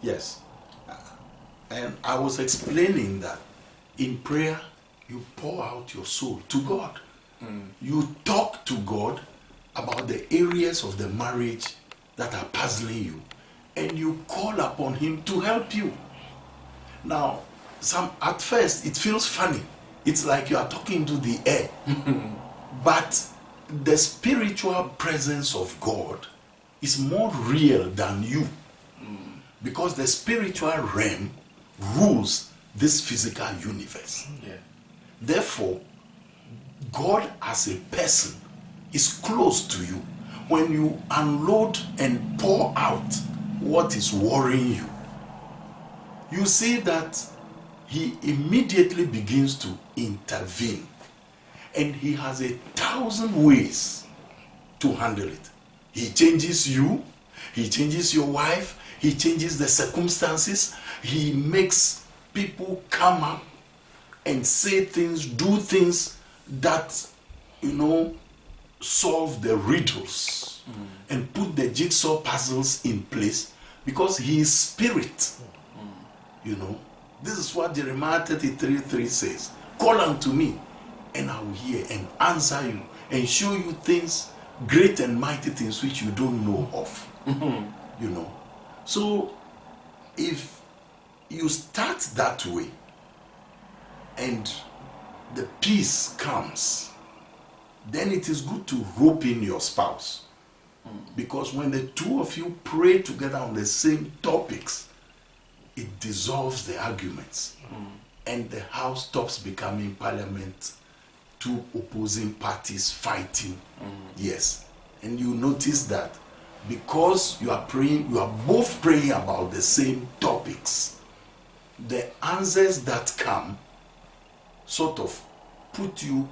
Yes. And I was explaining that in prayer, you pour out your soul to God. You talk to God about the areas of the marriage that are puzzling you, and you call upon Him to help you. Now, at first, it feels funny. It's like you are talking to the air. But the spiritual presence of God is more real than you. Because the spiritual realm rules this physical universe. Yeah. Therefore, God as a person is close to you. When you unload and pour out what is worrying you, you see that He immediately begins to intervene. And He has 1,000 ways to handle it. He changes you, He changes your wife, He changes the circumstances, He makes people come up and say things, do things that, solve the riddles and put the jigsaw puzzles in place, because He is spirit. This is what Jeremiah 33:3 says. Call unto me, and I will hear and answer you and show you things, great and mighty things which you don't know of. So if you start that way and the peace comes, then it is good to rope in your spouse. Because when the two of you pray together on the same topics, it dissolves the arguments. And the house stops becoming parliament, two opposing parties fighting. Yes. And you notice that because you are praying, you are both praying about the same topics, the answers that come sort of put you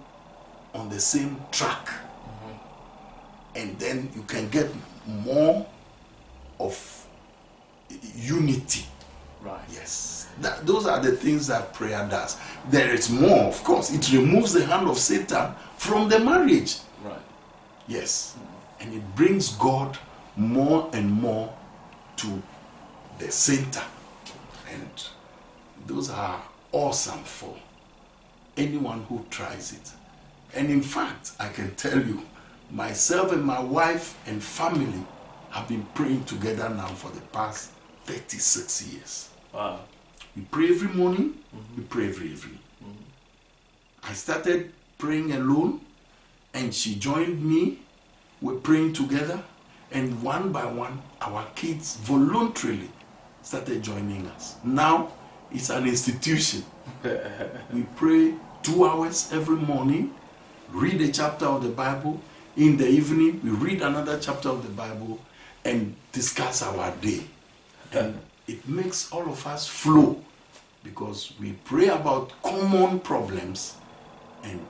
on the same track. And then you can get more of unity. Right. Yes. Those are the things that prayer does. There is more, of course. It removes the hand of Satan from the marriage. Right. Yes. And it brings God more and more to the center. And those are awesome for anyone who tries it. And in fact, I can tell you, myself and my wife and family have been praying together now for the past 36 years. Wow. We pray every morning, we pray every evening. I started praying alone, and she joined me. We're praying together, and one by one, our kids voluntarily started joining us. Now, it's an institution. We pray 2 hours every morning, read a chapter of the Bible. In the evening, we read another chapter of the Bible and discuss our day. And it makes all of us flow, because we pray about common problems, and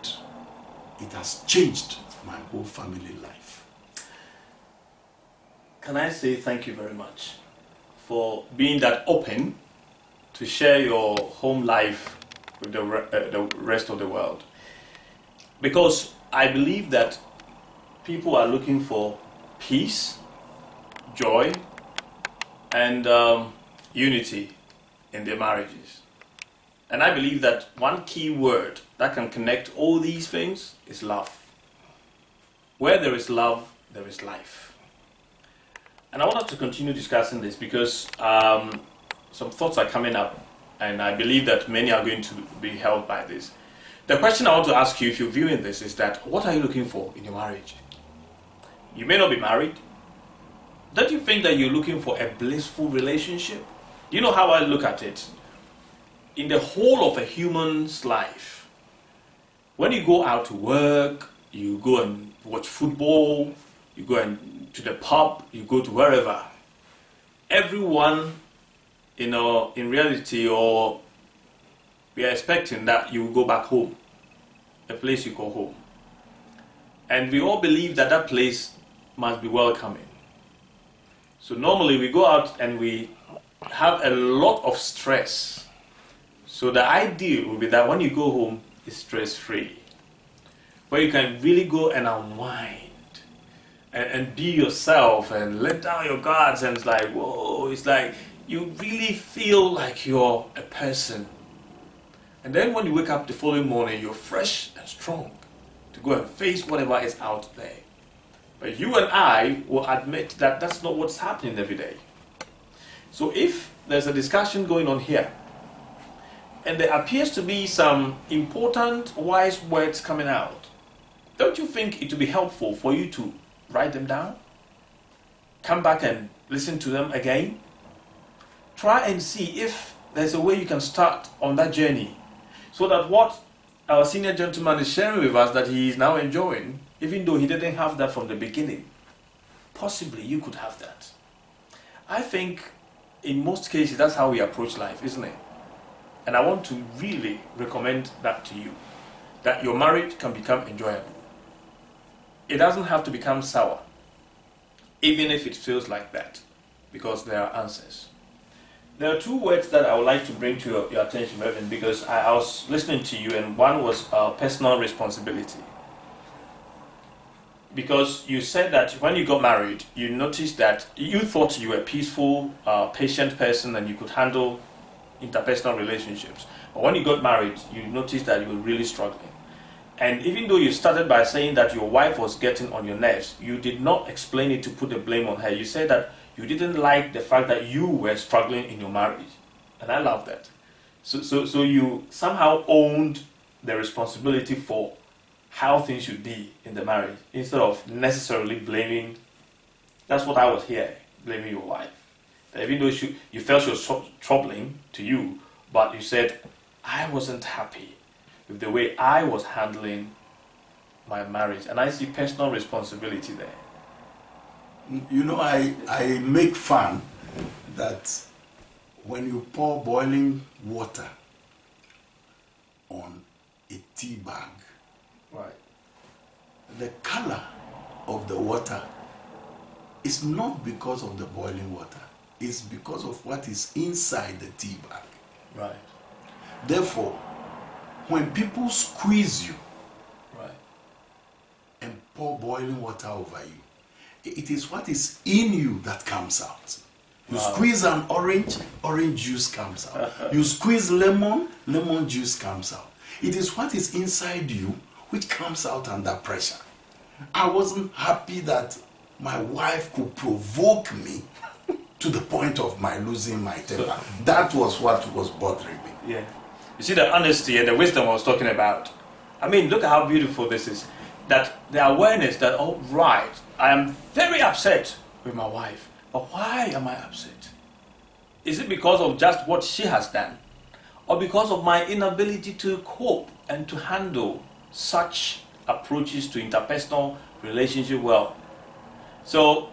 it has changed my whole family life. Can I say thank you very much for being that open to share your home life with the rest of the world? Because I believe that people are looking for peace, joy, and unity in their marriages. And I believe that one key word that can connect all these things is love. Where there is love, there is life. And I want us to continue discussing this because some thoughts are coming up, and I believe that many are going to be helped by this. The question I want to ask you, if you're viewing this, is that what are you looking for in your marriage? You may not be married. Don't you think that you're looking for a blissful relationship? You know how I look at it? In the whole of a human's life, when you go out to work, you go and watch football, you go to the pub, you go to wherever, everyone, in reality, or we are expecting that you will go back home, a place you call home. And we all believe that that place must be welcoming. So normally we go out and we have a lot of stress. So the ideal would be that when you go home, it's stress-free, where you can really go and unwind and be yourself and let down your guards, and it's like, whoa, it's like you really feel like you're a person. And then when you wake up the following morning, you're fresh and strong to go and face whatever is out there. But you and I will admit that that's not what's happening every day. So if there's a discussion going on here, and there appears to be some important, wise words coming out, don't you think it would be helpful for you to write them down? Come back and listen to them again? Try and see if there's a way you can start on that journey, so that what our senior gentleman is sharing with us that he is now enjoying, even though he didn't have that from the beginning, possibly you could have that. I think in most cases that's how we approach life, isn't it? And I want to really recommend that to you, that your marriage can become enjoyable. It doesn't have to become sour, even if it feels like that, because there are answers. There are two words that I would like to bring to your attention, Reverend, because I was listening to you, and one was personal responsibility. Because you said that when you got married, you noticed that you thought you were a peaceful, patient person and you could handle interpersonal relationships. But when you got married, you noticed that you were really struggling. And even though you started by saying that your wife was getting on your nerves, you did not explain it to put the blame on her. You said that you didn't like the fact that you were struggling in your marriage. And I love that. So you somehow owned the responsibility for how things should be in the marriage, instead of necessarily blaming. That's what I was hearing, blaming your wife. That even though you felt she was troubling to you, but you said, I wasn't happy with the way I was handling my marriage. And I see personal responsibility there. You know, I make fun that when you pour boiling water on a tea bag, Right. the color of the water is not because of the boiling water. It's because of what is inside the tea bag. Right. Therefore, when people squeeze you Right. and pour boiling water over you, it is what is in you that comes out. You squeeze an orange, orange juice comes out. You squeeze lemon, lemon juice comes out. It is what is inside you which comes out under pressure. I wasn't happy that my wife could provoke me to the point of my losing my temper. That was what was bothering me. Yeah. You see the honesty and the wisdom I was talking about. I mean, look at how beautiful this is. That the awareness that, oh, right, I am very upset with my wife. But why am I upset? Is it because of just what she has done? Or because of my inability to cope and to handle such approaches to interpersonal relationship well? So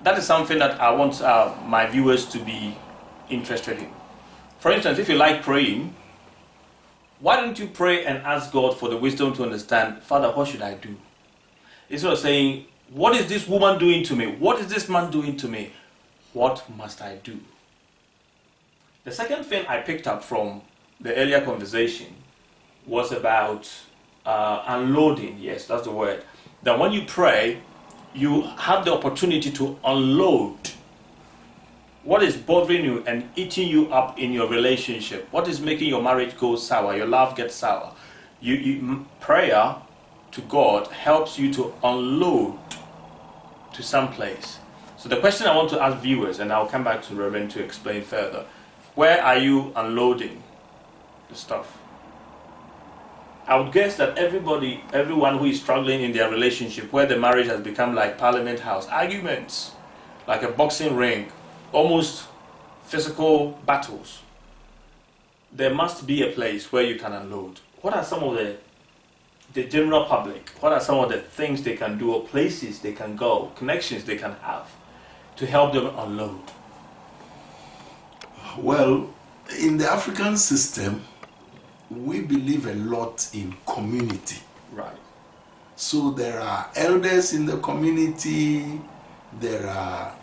that is something that I want my viewers to be interested in. For instance, if you like praying, why don't you pray and ask God for the wisdom to understand, Father, what should I do? Instead of saying, what is this woman doing to me? What is this man doing to me? What must I do? The second thing I picked up from the earlier conversation was about unloading. Yes, that's the word. That when you pray, you have the opportunity to unload what is bothering you and eating you up in your relationship. What is making your marriage go sour, your love gets sour. Prayer to God helps you to unload to some place. So the question I want to ask viewers, and I'll come back to Reverend to explain further, where are you unloading the stuff? I would guess that everyone who is struggling in their relationship, where the marriage has become like Parliament House, arguments, like a boxing ring, almost physical battles, there must be a place where you can unload. What are some of the general public, what are some of the things they can do, or places they can go, connections they can have to help them unload? Well, in the African system, we believe a lot in community. Right. So there are elders in the community, there are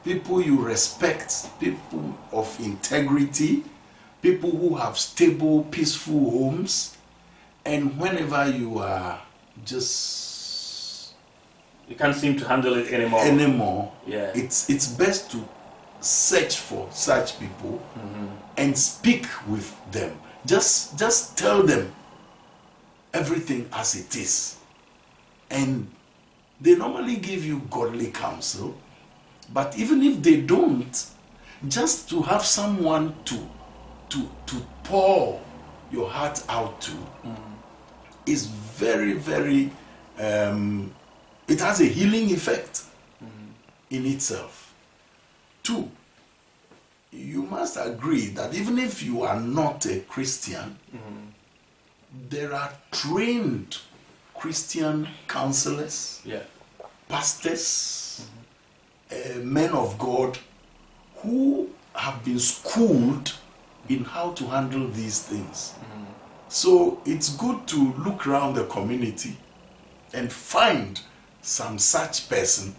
people you respect, people of integrity, people who have stable, peaceful homes, and whenever you are just... You can't seem to handle it anymore. Yeah. It's best to search for such people and speak with them. Just tell them everything as it is. And they normally give you godly counsel, but even if they don't, just to have someone to pour your heart out to is very, very, it has a healing effect in itself. 2, you must agree that even if you are not a Christian, there are trained Christian counselors, pastors, men of God who have been schooled in how to handle these things. So it's good to look around the community and find some such person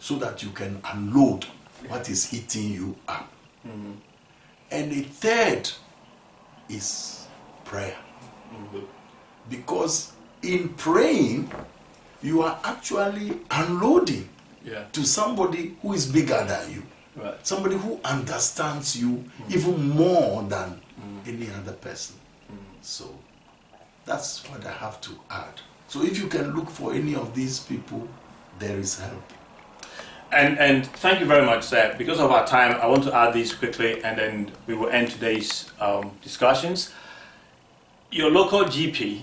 so that you can unload what is eating you up. And a third is prayer. Because in praying, you are actually unloading to somebody who is bigger than you. Somebody who understands you even more than any other person. So that's what I have to add. So if you can look for any of these people, there is help. And thank you very much, sir. Because of our time, I want to add this quickly, and then we will end today's discussions. Your local GP,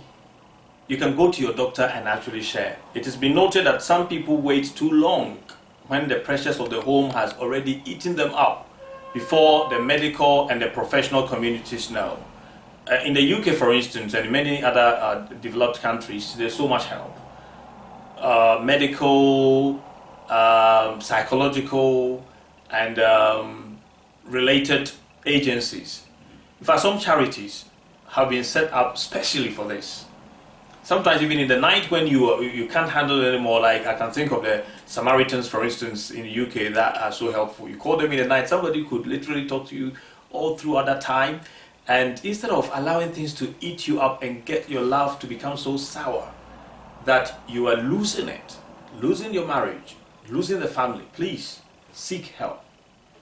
you can go to your doctor and actually share. It has been noted that some people wait too long when the pressures of the home has already eaten them up before the medical and the professional communities know. In the UK, for instance, and in many other developed countries, there's so much help. Medical, psychological, and related agencies. In fact, some charities have been set up specially for this. Sometimes even in the night when you can't handle it anymore, like I can think of the Samaritans, for instance, in the UK that are so helpful. You call them in the night, somebody could literally talk to you all throughout that time. And instead of allowing things to eat you up and get your love to become so sour that you are losing it, losing your marriage, losing the family, please seek help.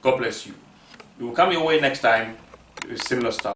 God bless you. We will come your way next time with similar stuff.